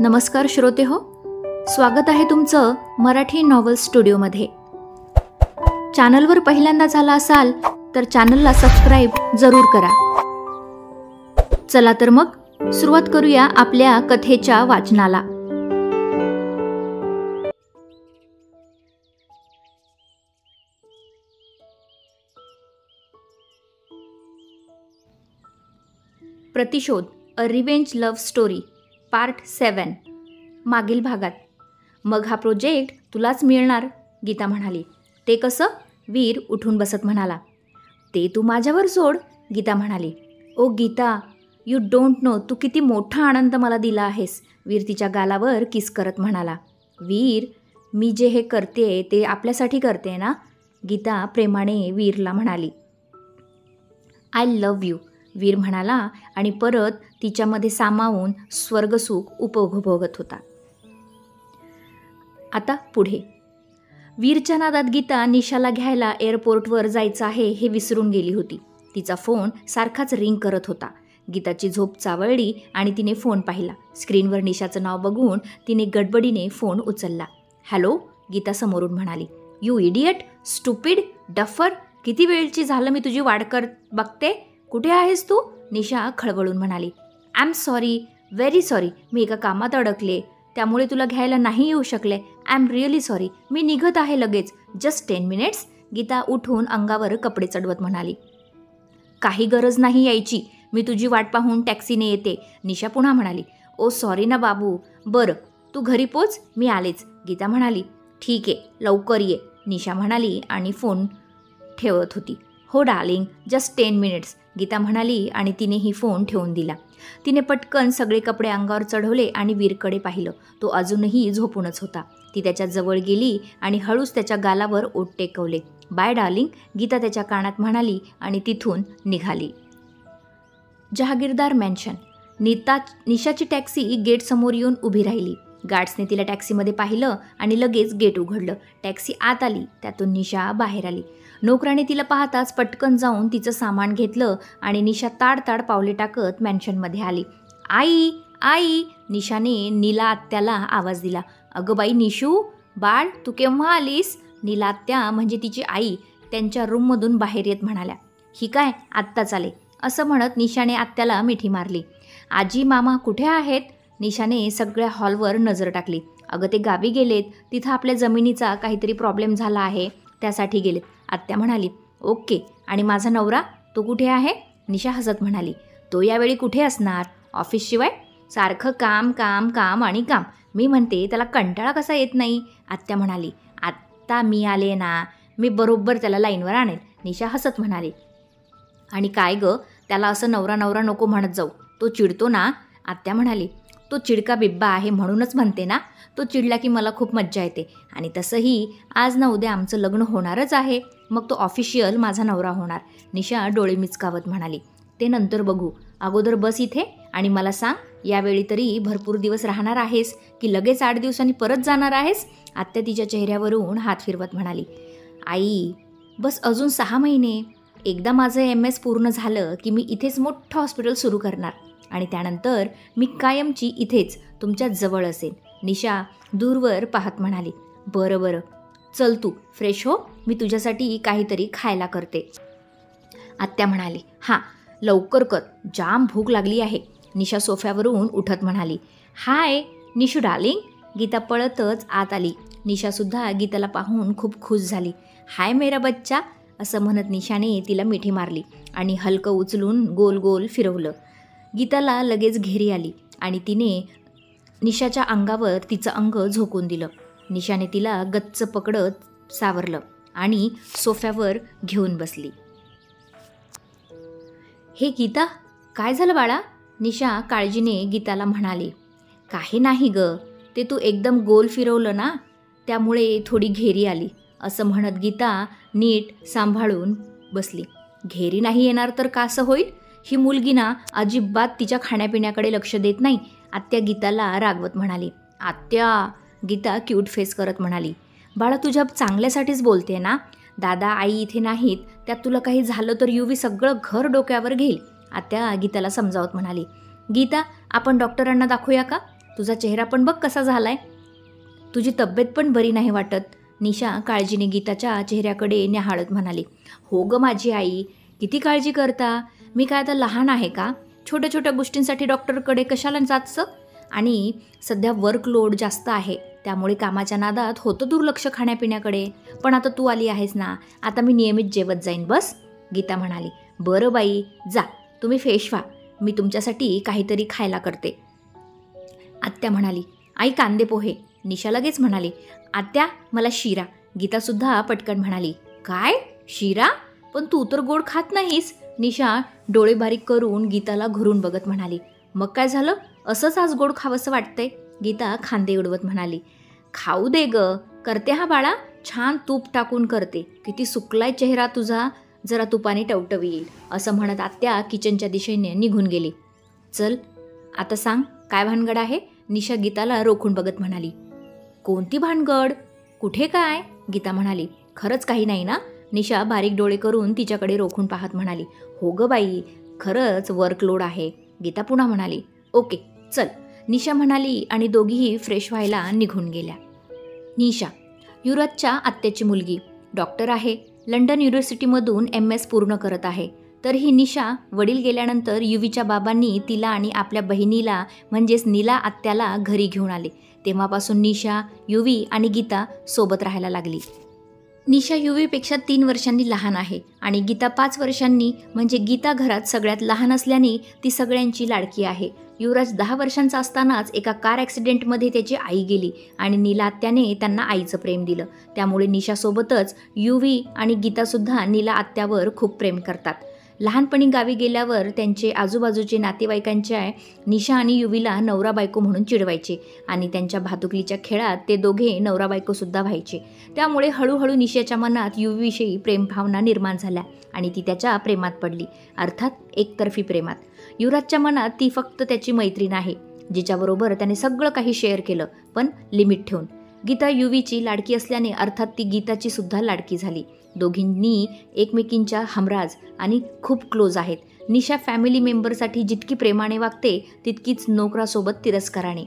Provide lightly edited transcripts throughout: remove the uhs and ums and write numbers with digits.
नमस्कार श्रोते हो, स्वागत आहे तुमचं मराठी नॉव्हल स्टुडिओमध्ये. चॅनलवर पहिल्यांदा झाला असाल तर चॅनलला सबस्क्राईब जरूर करा. चला तर मग सुरुवात करूया आपल्या कथेच्या वाचनाला. प्रतिशोध a revenge love story part 7 मागील भागात. मग हा प्रोजेक्ट तुलाच मिळणार, गीता म्हणाली. ते कसं? वीर उठून बसत म्हणाला. ते तू माझ्यावर सोड, गीता म्हणाली. ओ गीता, यू डोंट नो तू किती मोठा आनंद मला दिला आहेस, वीर तिच्या गालावर किस करत म्हणाला. वीर, मी जे हे करते ते आपल्यासाठी करते ना, गीता प्रेमाने वीरला म्हणाली. आय लव्ह यू, वीर म्हणाला आणि परत तिच्यामध्ये सामावून स्वर्गसुख उपभोगत होता. आता पुढे. वीरच्या नादात गीता निशाला घ्यायला एअरपोर्टवर जायचं आहे हे विसरून गेली होती. तिचा फोन सारखाच रिंग करत होता. गीताची झोप चावळली आणि तिने फोन पाहिला. स्क्रीनवर निशाचं नाव बघून तिने गडबडीने फोन उचलला. हॅलो, गीता समोरून म्हणाली. यू इडियट, स्टुपिड, डफर, किती वेळची झालं मी तुझी वाट करत बघते. कुठे आहेस तू? निशा खळबळून म्हणाली. I am sorry, very sorry, मी एका कामात अडकले त्यामुळे तुला घ्यायला नाही येऊ शकले. आय एम रिअली सॉरी, मी निघत आहे लगेच, जस्ट 10 मिनिट्स. गीता उठून अंगावर कपडे चढवत म्हणाली. काही गरज नाही यायची, मी तुझी वाट पाहून टॅक्सीने येते, निशा पुन्हा म्हणाली. ओ सॉरी ना बाबू, बरं तू घरी पोच, मी आलेच, गीता म्हणाली. ठीक आहे, लवकर ये, निशा म्हणाली आणि फोन ठेवत होती. हो डार्लिंग, जस्ट 10 मिनिट्स, गीता म्हणाली आणि तिनेही फोन ठेवून दिला. तिने पटकन सगळे कपडे अंगावर चढवले आणि वीरकडे पाहिलं. तो अजूनही झोपूनच होता. ती त्याच्या जवळ गेली आणि हळूच त्याच्या गालावर ओठ टेकवले. बाय डार्लिंग, गीता त्याच्या कानात म्हणाली आणि तिथून निघाली. जहागीरदार मॅन्शन. निशाची टॅक्सी गेटसमोर येऊन उभी राहिली. गार्ड्सने तिला टॅक्सीमध्ये पाहिलं आणि लगेच गेट उघडलं. टॅक्सी आत आली, त्यातून निशा बाहेर आली. नोकराने तिला पाहताच पटकन जाऊन तिचं सामान घेतलं आणि निशा ताडताड पावले टाकत मॅन्शनमध्ये आली. आई, आई, निशाने नीला आत्याला आवाज दिला. अगं बाई निशू, बाळ तू केव्हा आलीस? नीला आत्या म्हणजे तिची आई त्यांच्या रूममधून बाहेर येत म्हणाल्या. ही काय, आत्ताच आले, असं म्हणत निशाने आत्याला मिठी मारली. आजी मामा कुठे आहेत? निशाने सगळ्या हॉलवर नजर टाकली. अगं ते गावी गेलेत, तिथं आपल्या जमिनीचा काहीतरी प्रॉब्लेम झाला आहे, त्यासाठी गेलेत, आत्या म्हणाली. ओके, आणि माझा नवरा तो कुठे आहे? निशा हसत म्हणाली. तो यावेळी कुठे असणार, ऑफिसशिवाय? सारखं काम काम काम आणि काम. मी म्हणते त्याला कंटाळा कसा येत नाही, आत्या म्हणाली. आत्ता मी आले ना, मी बरोबर त्याला लाईनवर आणेल, निशा हसत म्हणाली. आणि काय गं, त्याला असं नवरा नवरा नको म्हणत जाऊ, तो चिडतो ना, आत्या म्हणाली. तो चिडका बिब्बा आहे म्हणूनच म्हणते ना, तो चिडला की मला खूप मज्जा येते. आणि तसंही आज ना उद्या आमचं लग्न होणारच आहे, मग तो ऑफिशियल माझा नवरा होणार, निशा डोळे मिचकावत म्हणाली. ते नंतर बघू, अगोदर बस इथे आणि मला सांग, यावेळी तरी भरपूर दिवस राहणार आहेस की लगेच 8 दिवसांनी परत जाणार आहेस? आत्या तिच्या चेहऱ्यावरून हात फिरवत म्हणाली. आई, बस अजून 6 महिने. एकदा माझं MS पूर्ण झालं की मी इथेच मोठं हॉस्पिटल सुरू करणार आणि त्यानंतर मी कायमची इथेच तुमच्या जवळ असेल, निशा दूरवर पाहत म्हणाली. बरं बरं, चल तू फ्रेश हो, मी तुझ्यासाठी काहीतरी खायला करते, आत्या म्हणाली. हां लवकर कर, जाम भूक लागली आहे, निशा सोफ्यावरून उठत म्हणाली. हाय निशू डार्लिंग, गीता पळतच आत आली. निशासुद्धा गीताला पाहून खूप खुश झाली. हाय मेरा बच्चा, असं म्हणत निशाने तिला मिठी मारली आणि हलकं उचलून गोल गोल फिरवलं. गीताला लगेच घेरी आली आणि तिने निशाच्या अंगावर तिचं अंग झोकून दिलं. निशाने तिला गच्च पकडत सावरलं आणि सोफ्यावर घेऊन बसली. हे गीता, काय झालं बाळा? निशा काळजीने गीताला म्हणाली. काही नाही ग, ते तू एकदम गोल फिरवलं ना, त्यामुळे थोडी घेरी आली, असं म्हणत गीता नीट सांभाळून बसली. घेरी नाही येणार तर कसं होईल? ही मुलगी ना अजिबात तिच्या खाण्यापिण्याकडे लक्ष देत नाही, आत्या गीताला रागवत म्हणाली. आत्या, गीता क्यूट फेस करत म्हणाली. बाळा तुझ्या चांगल्यासाठीच बोलते ना, दादा आई इथे नाहीत, त्यात तुला काही झालं तर युवी सगळं घर डोक्यावर घेईल, आत्या गीताला समजावत म्हणाली. गीता, आपण डॉक्टरांना दाखवूया का? तुझा चेहरा पण बघ कसा झालाय, तुझी तब्येत पण बरी नाही वाटत. निशा काळजीने गीताच्या चेहऱ्याकडे न्याहाळत म्हणाली. हो ग माझी आई, किती काळजी करता. मी काय आता लहान आहे का? छोट्या छोट्या गोष्टींसाठी डॉक्टरकडे कशाला जातचं? आणि सध्या वर्कलोड जास्त आहे, त्यामुळे कामाच्या नादात होतं दुर्लक्ष खाण्यापिण्याकडे. पण आता तू आली आहेस ना, आता मी नियमित जेवत जाईन बस. गीता म्हणाली. बरं बाई, जा तुम्ही फ्रेश व्हा, मी तुमच्यासाठी काहीतरी खायला करते. आत्या म्हणाली. आई कांदे पोहे. निशा लगेच म्हणाली. आत्या मला शिरा. गीतासुद्धा पटकन म्हणाली. काय शिरा? पण तू तर गोड खात नाहीस. निशा डोळे बारीक करून गीताला घुरून बघत म्हणाली. मग काय झालं, असंच आज गोड खावंसं वाटतंय. गीता खांदे उडवत म्हणाली. खाऊ दे ग, करते हा बाळा, छान तूप टाकून करते. किती सुकलाय चेहरा तुझा, जरा तुपाने टवटवील. असं म्हणत आत्या किचनच्या दिशेने निघून गेली. चल आता सांग काय भानगड आहे. निशा गीताला रोखून बघत म्हणाली. कोणती भानगड, कुठे काय? गीता म्हणाली. खरंच काही नाही ना? निशा बारीक डोळे करून तिच्याकडे रोखून पाहत म्हणाली. हो ग बाई, खरंच वर्कलोड आहे. गीता पुन्हा म्हणाली. ओके चल, निशा म्हणाली आणि दोघीही फ्रेश व्हायला निघून गेल्या. निशा युवराजच्या आत्याची मुलगी, डॉक्टर आहे. लंडन युनिव्हर्सिटीमधून MS पूर्ण करत आहे. तर ही निशा वडील गेल्यानंतर युवीच्या बाबांनी तिला आणि आपल्या बहिणीला म्हणजेच नीला आत्याला घरी घेऊन आले. तेव्हापासून निशा, युवी आणि गीता सोबत राहायला लागली. निशा युवीपेक्षा 3 वर्षांनी लहान आहे आणि गीता 5 वर्षांनी. म्हणजे गीता घरात सगळ्यात लहान असल्याने ती सगळ्यांची लाडकी आहे. युवराज 10 वर्षांचा असतानाच एका कार ॲक्सिडेंटमध्ये त्याची आई गेली आणि नीला आत्याने त्यांना आईचं प्रेम दिलं. त्यामुळे निशासोबतच युवी आणि गीतासुद्धा नीला आत्यावर खूप प्रेम करतात. लहानपणी गावी गेल्यावर त्यांचे आजूबाजूचे नातेवाईकांच्या निशा आणि युवीला नवरा बायको म्हणून चिडवायचे आणि त्यांच्या भातुकलीच्या खेळात ते दोघे नवरा बायकोसुद्धा व्हायचे. त्यामुळे हळूहळू निशाच्या मनात युवीविषयी प्रेमभावना निर्माण झाल्या आणि ती त्याच्या प्रेमात पडली, अर्थात एकतर्फी प्रेमात. युवराजच्या मनात ती फक्त त्याची मैत्रीण आहे, जिच्याबरोबर त्याने सगळं काही शेअर केलं, पण लिमिट ठेवून. गीता युवीची लाडकी असल्याने अर्थात ती गीताची सुद्धा लाडकी झाली. दोघींनी एकमेकींच्या हमराज आणि खूप क्लोज आहेत. निशा फॅमिली मेंबरसाठी जितकी प्रेमाने वागते तितकीच नोकरासोबत तिरस्काराने.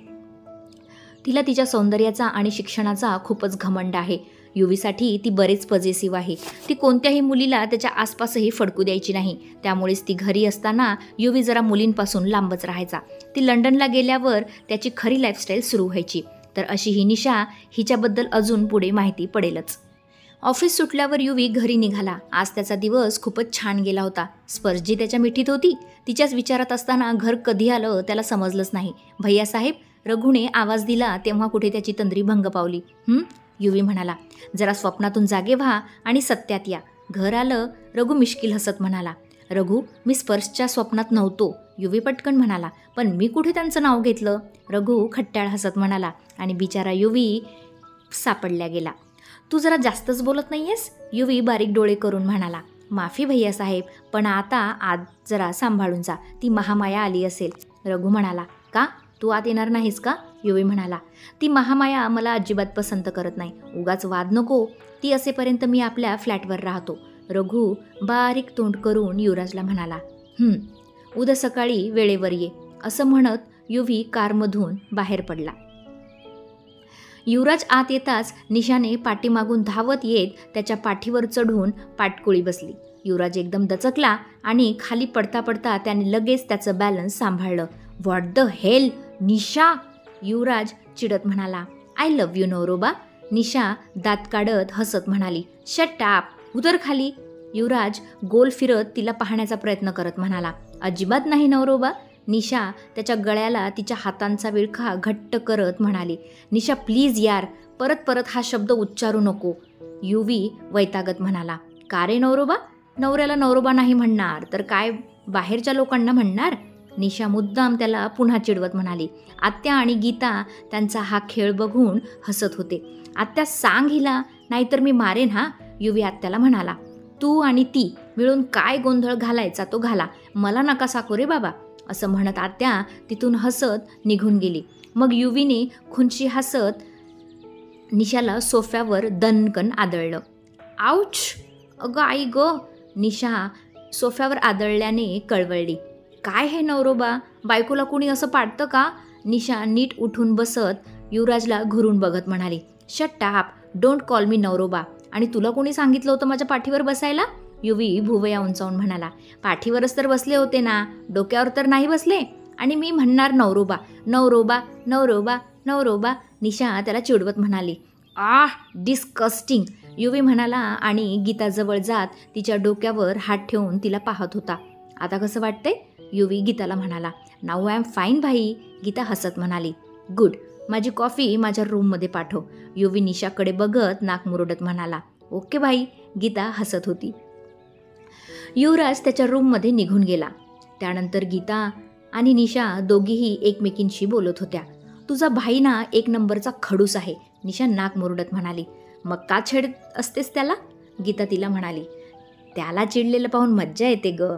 तिला तिच्या सौंदर्याचा आणि शिक्षणाचा खूपच घमंड आहे. युवीसाठी ती बरेच पॉझिटिव्ह आहे. ती कोणत्याही मुलीला त्याच्या आसपासही फडकू द्यायची नाही. त्यामुळेच ती घरी असताना युवी जरा मुलींपासून लांबच राहायचा. ती लंडनला गेल्यावर त्याची खरी लाईफस्टाईल सुरू व्हायची. तर अशी ही निशा, हिच्याबद्दल अजून पुढे माहिती पडेलच. ऑफिस सुटल्यावर युवी घरी निघाला. आज त्याचा दिवस खूपच छान गेला होता. स्पर्शी त्याच्या मिठीत होती. तिच्याच विचारात असताना घर कधी आलं त्याला समजलंच नाही. भैयासाहेब, रघुने आवाज दिला तेव्हा कुठे त्याची तंद्री भंग पावली. युवी म्हणाला. जरा स्वप्नातून जागे व्हा आणि सत्यात या. घर आलं, रघु मिश्किल हसत म्हणाला. रघु, मी स्पर्शच्या स्वप्नात नव्हतो. युवी पटकन म्हणाला. पण मी कुठे त्यांचं नाव घेतलं? रघु खट्ट्याळ हसत म्हणाला आणि बिचारा युवी सापडल्या गेला. तू जरा जास्तच बोलत नाहीयेस? युवी बारीक डोळे करून म्हणाला. माफी भैयासाहेब, पण आता आज जरा सांभाळून जा, ती महामाया आली असेल. रघु म्हणाला. का, तू आत येणार नाहीस का? युवी म्हणाला. ती महामाया मला अजिबात पसंत करत नाही. उगाच वाद नको. ती असेपर्यंत मी आपल्या फ्लॅटवर राहतो. रघु बारीक तोंड करून युवराजला म्हणाला. उद्या सकाळी वेळेवर ये. असं म्हणत युवी कारमधून बाहेर पडला. युवराज आत येताच निशाने पाठीमागून धावत येत त्याच्या पाठीवर चढून पाटकुळी बसली. युवराज एकदम दचकला आणि खाली पडता पडता त्याने लगेच त्याचं बॅलन्स सांभाळलं. व्हॉट द हेल निशा, युवराज चिडत म्हणाला. आय लव्ह यू नवरोबा. निशा दात काढत हसत म्हणाली. शट अप, उतर खाली. युवराज गोल फिरत तिला पाहण्याचा प्रयत्न करत म्हणाला. अजिबात नाही नवरोबा. निशा त्याच्या गळ्याला तिच्या हातांचा विळखा घट्ट करत म्हणाली. निशा प्लीज यार, परत परत हा शब्द उच्चारू नको. युवी वैतागत म्हणाला. का रे नवरोबा? नवऱ्याला नवरोबा नाही म्हणणार तर काय बाहेरच्या लोकांना म्हणणार? निशा मुद्दाम त्याला पुन्हा चिडवत म्हणाली. आत्या आणि गीता त्यांचा हा खेळ बघून हसत होते. आत्या सांग हिला, नाहीतर मी मारेन हा. युवी आत्याला म्हणाला. तू आणि ती मिळून काय गोंधळ घालायचा तो घाला, मला नका साको रे बाबा. असं म्हणत आत्या तिथून हसत निघून गेली. मग युवीने खुनशी हसत निशाला सोफ्यावर दणकन आदळलं. आऊच, अगं आई ग. निशा सोफ्यावर आदळल्याने कळवळली. काय हे नवरोबा, बायकोला कुणी असं पाडतं का? निशा नीट उठून बसत युवराजला घुरून बघत म्हणाली, shut up, don't call me नवरोबा. आणि तुला कोणी सांगितलं होतं माझ्या पाठीवर बसायला? युवी भुवया उंचावून म्हणाला, पाठीवरच तर बसले होते ना, डोक्यावर तर नाही बसले. आणि मी म्हणणार नवरोबा नवरोबा नवरोबा नवरोबा. निशा त्याला चिडवत म्हणाली, डिस्कस्टिंग. युवी म्हणाला आणि गीताजवळ जात तिच्या डोक्यावर हात ठेवून तिला पाहत होता. आता कसं वाटतंय? युवी गीताला म्हणाला. नाऊ आय एम फाईन भाई. गीता हसत म्हणाली, गुड. माझी कॉफी माझ्या रूममध्ये पाठव. युवी निशाकडे बघत नाक मुरडत म्हणाला, ओके भाई. गीता हसत होती. युवराज त्याच्या रूममध्ये निघून गेला. त्यानंतर गीता आणि निशा दोघीही एकमेकींशी बोलत होत्या. तुझा भाई ना एक नंबरचा खडूस आहे, निशा नाक मुरडत म्हणाली. मग का छेडत असतेस त्याला? गीता तिला म्हणाली. त्याला चिडलेलं पाहून मज्जा येते ग.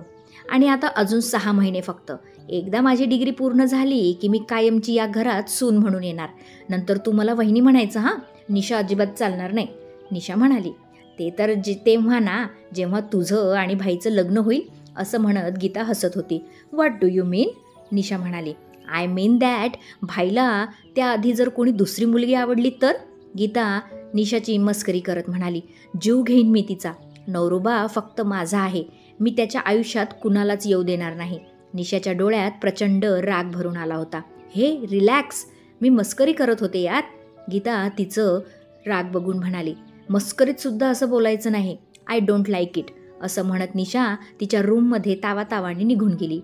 आणि आता अजून 6 महिने फक्त. एकदा माझी डिग्री पूर्ण झाली की मी कायमची या घरात सून म्हणून येणार. नंतर तू मला वहिनी म्हणायचं हां. निशा अजिबात चालणार नाही. निशा म्हणाली, ते तर तेव्हा ना जेव्हा तुझं आणि भाईचं लग्न होईल, असं म्हणत गीता हसत होती. व्हॉट डू यू मीन? निशा म्हणाली, आय मीन दॅट भाईला त्याआधी जर कोणी दुसरी मुलगी आवडली तर? गीता निशाची मस्करी करत म्हणाली, जीव घेईन मी तिचा. नवरोबा फक्त माझा आहे. मी त्याच्या आयुष्यात कुणालाच येऊ देणार नाही. निशाच्या डोळ्यात प्रचंड राग भरून आला होता. हे रिलॅक्स, मी मस्करी करत होते यार. गीता तिचं राग बघून म्हणाली, मस्करीत सुद्धा असं बोलायचं नाही. I don't like it. असं म्हणत निशा तिच्या रूममध्ये तावातावाने निघून गेली.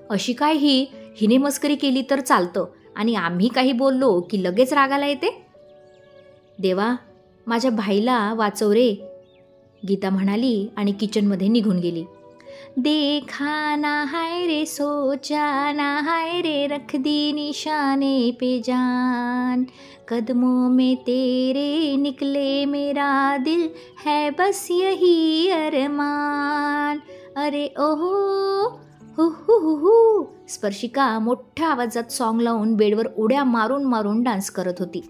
अशी काय हिने मस्करी केली तर चालतं आणि आम्ही काही बोललो की लगेच रागाला येते? देवा, माझ्या भाईला वाचव रे. गीता म्हणाली आणि किचनमध्ये निघून गेली. देखा ना हाय रे, सोचा ना हाय रे, रख दी निशाने पे जान, कदमों में तेरे निकले मेरा दिल, है बस यही अरमान, अरे ओहो हु हु हु हु. स्पर्शिका मोठ्या आवाजात सॉन्ग लावून बेडवर उड्या मारून मारून डान्स करत होती.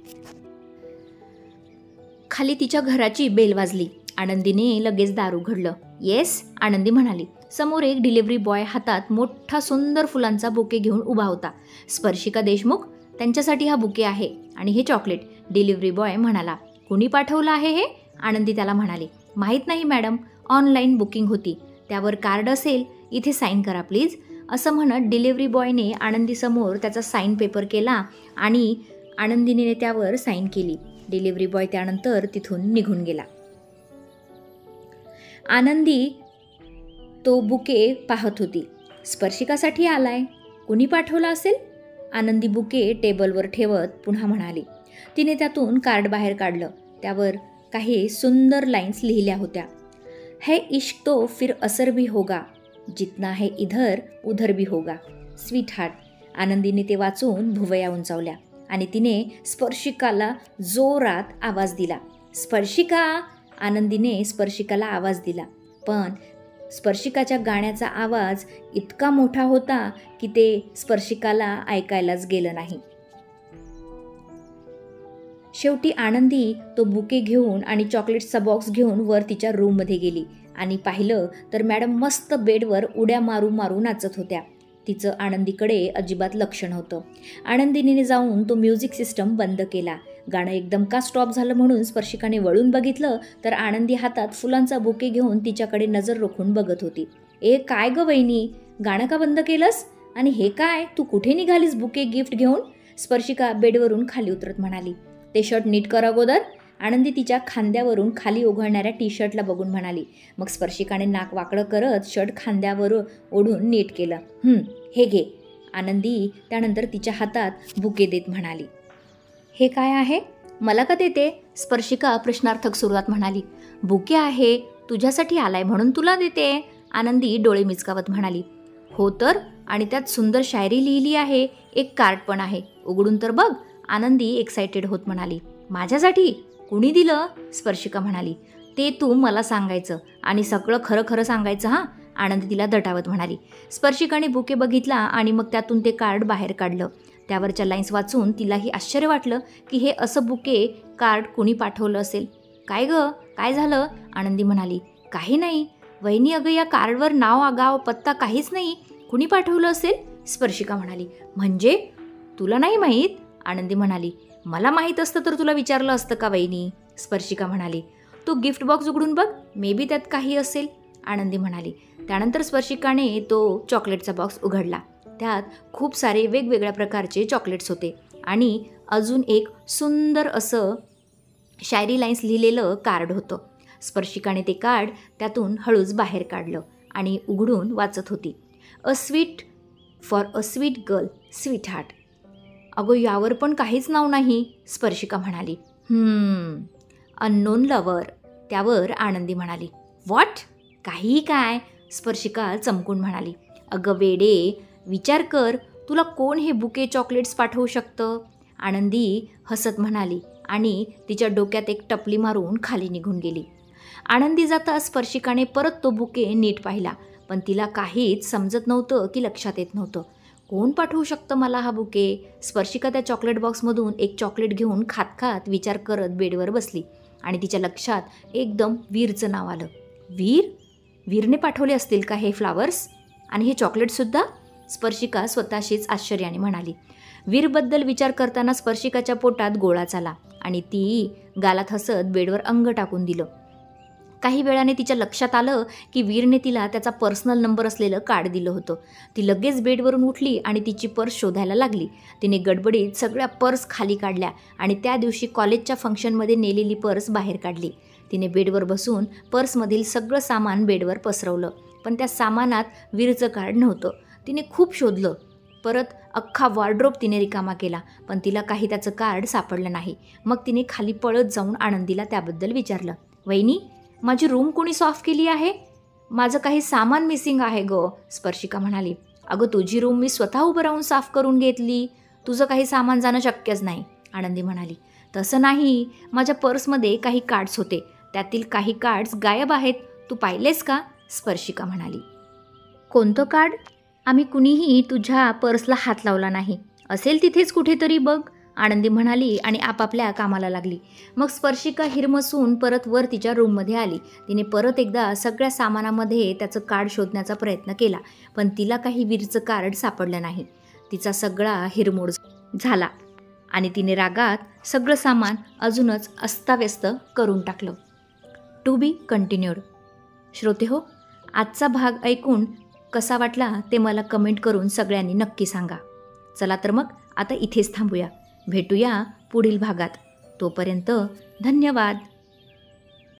खाली तिच्या घराची बेल वाजली. आनंदीने लगेच दार उघडलं. येस, आनंदी म्हणाली. समोर एक डिलिव्हरी बॉय हातात मोठा सुंदर फुलांचा बुके घेऊन उभा होता. स्पर्शिका देशमुख, त्यांच्यासाठी हा बुके आहे आणि हे चॉकलेट. डिलिव्हरी बॉय म्हणाला. कुणी पाठवलं आहे हे? आनंदी त्याला म्हणाली. माहीत नाही मॅडम, ऑनलाईन बुकिंग होती, त्यावर कार्ड असेल, इथे साईन करा प्लीज. असं म्हणत डिलिव्हरी बॉयने आनंदीसमोर त्याचा साईन पेपर केला आणि आनंदीने त्यावर साईन केली. डिलिव्हरी बॉय त्यानंतर तिथून निघून गेला. आनंदी तो बुके पाहत होती. स्पर्शिकासाठी आलाय, कुणी पाठवला असेल? आनंदी बुके टेबलवर ठेवत पुन्हा म्हणाली. तिने त्यातून कार्ड बाहेर काढलं. त्यावर काही सुंदर लाईन्स लिहिल्या होत्या. है इश्क तो फिर असर भी होगा, जितना है इधर उधर भी होगा, स्वीट हार्ट. आनंदीने ते वाचून भुवया उंचावल्या आणि तिने स्पर्शिकाला जोरात आवाज दिला. स्पर्शिका. आनंदीने स्पर्शिकाला आवाज दिला, पण स्पर्शिकाच्या गाण्याचा आवाज इतका मोठा होता की ते स्पर्शिकाला ऐकायलाच गेलं नाही. शेवटी आनंदी तो बुके घेऊन आणि चॉकलेट्सचा बॉक्स घेऊन वर तिच्या रूममध्ये गेली आणि पाहिलं तर मॅडम मस्त बेडवर उड्या मारू मारू नाचत होत्या. तिचं आनंदीकडे अजिबात लक्ष नव्हतं. आनंदीने जाऊन तो म्युझिक सिस्टम बंद केला. गाणं एकदम का स्टॉप झालं म्हणून स्पर्शिकाने वळून बघितलं तर आनंदी हातात फुलांचा बुके घेऊन तिच्याकडे नजर रोखून बघत होती. ए काय ग वहिनी, गाणं का बंद केलंस? आणि हे काय, तू कुठे निघालीस बुके गिफ्ट घेऊन? स्पर्शिका बेडवरून खाली उतरत म्हणाली. ते शर्ट नीट कर अगोदर. आनंदी तिच्या खांद्यावरून खाली ओघळणाऱ्या टी शर्टला बघून म्हणाली. मग स्पर्शिकाने नाक वाकडं करत शर्ट खांद्यावर ओढून नीट केलं. हे घे. आनंदी त्यानंतर तिच्या हातात बुके देत म्हणाली. हे काय आहे? मला का देते? स्पर्शिका प्रश्नार्थक सुरुवात म्हणाली. बुके आहे, तुझ्यासाठी आलाय म्हणून तुला देते. आनंदी डोळे मिचकावत म्हणाली. हो तर, आणि त्यात सुंदर शायरी लिहिली आहे, एक कार्ड पण आहे, उघडून तर बघ. आनंदी एक्सायटेड होत म्हणाली. माझ्यासाठी? कुणी दिलं? स्पर्शिका म्हणाली. ते तू मला सांगायचं आणि सगळं खरं खरं सांगायचं हां. आनंदी तिला दटावत म्हणाली. स्पर्शिकाने बुके बघितला आणि मग त्यातून ते कार्ड बाहेर काढलं. त्यावरच्या लाईन्स वाचून तिलाही आश्चर्य वाटलं की हे असं बुके कार्ड कुणी पाठवलं असेल. काय ग, काय झालं? आनंदी म्हणाली. काही नाही वहिनी, अगं या कार्डवर नाव, गाव, पत्ता काहीच नाही. कुणी पाठवलं असेल? स्पर्शिका म्हणाली. म्हणजे तुला नाही माहीत? आनंदी म्हणाली. मला माहीत असतं तर तुला विचारलं असतं का वहिनी? स्पर्शिका म्हणाली. तू गिफ्ट बॉक्स उघडून बघ, मे बी त्यात काही असेल, आनंदी म्हणाली. त्यानंतर स्पर्शिकाने तो चॉकलेटचा बॉक्स उघडला. त्यात खूप सारे वेगवेगळ्या प्रकारचे चॉकलेट्स होते आणि अजून एक सुंदर असं शायरी लाईन्स लिहिलेलं कार्ड होतं. स्पर्शिकाने ते कार्ड त्यातून हळूच बाहेर काढलं आणि उघडून वाचत होती. A sweet for a sweet girl, sweet heart. अगो, यावर पण काहीच नाव नाही, स्पर्शिका म्हणाली. अननोन लवर, त्यावर आनंदी म्हणाली. व्हॉट? काहीही काय? स्पर्शिका चमकून म्हणाली. अगं वेडे, विचार कर, तुला कोण हे बुके चॉकलेट्स पाठवू शकतं? आनंदी हसत म्हणाली आणि तिच्या डोक्यात एक टपली मारून खाली निघून गेली. आनंदी जाता स्पर्शिकाने परत तो बुके नीट पाहिला, पण तिला काहीच समजत नव्हतं की लक्षात येत नव्हतं. कोण पाठवू शकतं मला हा बुके? स्पर्शिका त्या चॉकलेट बॉक्समधून एक चॉकलेट घेऊन खात खात विचार करत बेडवर बसली आणि तिच्या लक्षात एकदम वीरचं नाव आलं. वीर? वीरने पाठवले असतील का हे फ्लावर्स आणि हे चॉकलेटसुद्धा? स्पर्शिका स्वतःशीच आश्चर्याने म्हणाली. वीरबद्दल विचार करताना स्पर्शिकाच्या पोटात गोळाच आला आणि ती गालात हसत बेडवर अंग टाकून दिलं. काही वेळाने तिच्या लक्षात आलं की वीरने तिला त्याचा पर्सनल नंबर असलेलं कार्ड दिलं होतं. ती लगेच बेडवरून उठली आणि तिची पर्स शोधायला लागली. तिने गडबडीत सगळ्या पर्स खाली काढल्या आणि त्या दिवशी कॉलेजच्या फंक्शनमध्ये नेलेली पर्स बाहेर काढली. तिने बेडवर बसून पर्समधील सगळं सामान बेडवर पसरवलं, पण त्या सामानात वीरचं कार्ड नव्हतं. तिने खूप शोधलं. परत अख्खा वॉर्डरोब तिने रिकामा केला, पण तिला काही त्याचं कार्ड सापडलं नाही. मग तिने खाली पळत जाऊन आनंदीला त्याबद्दल विचारलं. वहिनी, माझी रूम कोणी साफ केली आहे? माझं काही सामान मिसिंग आहे गं, स्पर्शिका म्हणाली. अगं, तुझी रूम मी स्वतः उभं राहून साफ करून घेतली. तुझं काही सामान जाणं शक्यच नाही, आनंदी म्हणाली. तसं नाही, माझ्या पर्समध्ये काही कार्ड्स होते. त्यातील काही कार्ड्स गायब आहेत. तू पाहिलेस का? स्पर्शिका म्हणाली. कोणतं कार्ड? आम्ही कुणीही तुझ्या पर्सला हात लावला नाही. असेल तिथेच कुठेतरी बघ, आनंदी म्हणाली आणि आपापल्या कामाला लागली. मग स्पर्शिका हिरमसून परत वर तिच्या रूममध्ये आली. तिने परत एकदा सगळ्या सामानामध्ये त्याचं कार्ड शोधण्याचा प्रयत्न केला, पण तिला काही वीरचं कार्ड सापडलं नाही. तिचा सगळा हिरमोड झाला आणि तिने रागात सगळं सामान अजूनच अस्ताव्यस्त करून टाकलं. To be continued. श्रोतेहो, आजचा भाग ऐकून कसा वाटला ते मला कमेंट करून सगळ्यांनी नक्की सांगा. चला तर मग आता इथेच थांबूया. भेटूया पुढील भागात. तोपर्यंत धन्यवाद.